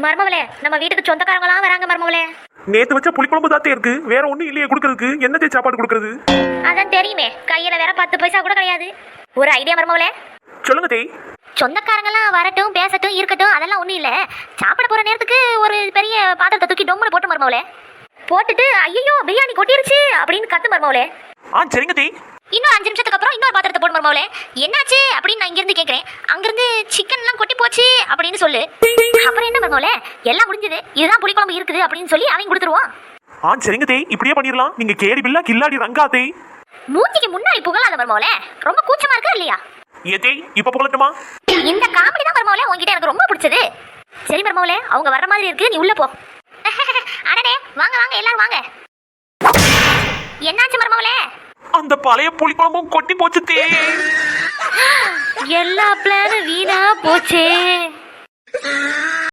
மருமவளே, நம்ம வீட்டுக்கு சொந்தக்காரங்களாம் வராங்க மருமவளே. நேத்து வச்ச புளிக்குழம்பு தாத்தே இருக்கு, வேற ஒண்ணும் இல்லையே குடுக்கறதுக்கு. என்னதே சாப்பாடு குடுக்கறது? அதான் தெரியுமே, கையில வேற 10 பைசா கூட கிடையாது. ஒரு ஐடியா மருமவளே. சொல்லுங்க தேய். சொந்தக்காரங்களாம் வரட்டும், பேசட்டும், இருக்கட்டும், அதெல்லாம் ஒண்ணும் இல்ல. சாப்பிட போற நேரத்துக்கு ஒரு பெரிய பாத்திரத்தை தூக்கி டொம்முன்னு போட்டு மருமவளே. போட்டுட்டு ஐயோ பிரியாணி கொட்டிருச்சு அப்படின்னு கத்து மருமவளே. சரிங்க தேய். இன்னும் 5 நிமிஷத்துக்கு அப்புறம் இன்னொரு பாத்திரத்தை போட்டு மருமவளே. என்னாச்சு அப்படின்னு நான் இங்கிருந்து கேட்கிறேன். அங்கிருந்து சிக்கன் எல்லாம் கொட்டி போச்சு அப்படின்னு சொல்லு. அப்புறம் என்ன மருமவளே, எல்லாம் முடிஞ்சது, இதுதான் புளிக்குழம்பு இருக்குது அப்படின்னு சொல்லி அவங்க கொடுத்துருவோம். சரிங்க தேய், இப்படியே பண்ணிடலாம். நீங்க கேடி பில்லா கில்லாடி ரங்கா தேய். மூஞ்சிக்கு முன்னாடி புகழாத மருமவளே, ரொம்ப கூச்சமா இருக்கா இல்லையா? ஏ தேய், இப்ப புகழட்டுமா? இந்த காமெடி தான் மருமவளே உங்ககிட்ட எனக்கு ரொம்ப பிடிச்சது. சரி மருமவளே, அவங்க வர்ற மாதிரி இருக்கு, நீ உள்ள போ. அடடே, வாங்க வாங்க எல்லாரும் வாங்க. என்னாச்சு மருமவளே? அந்த பழைய புளிக்குழம்பும் கொட்டி போச்சு தேய். எல்லா பிளானும் வீணா போச்சே.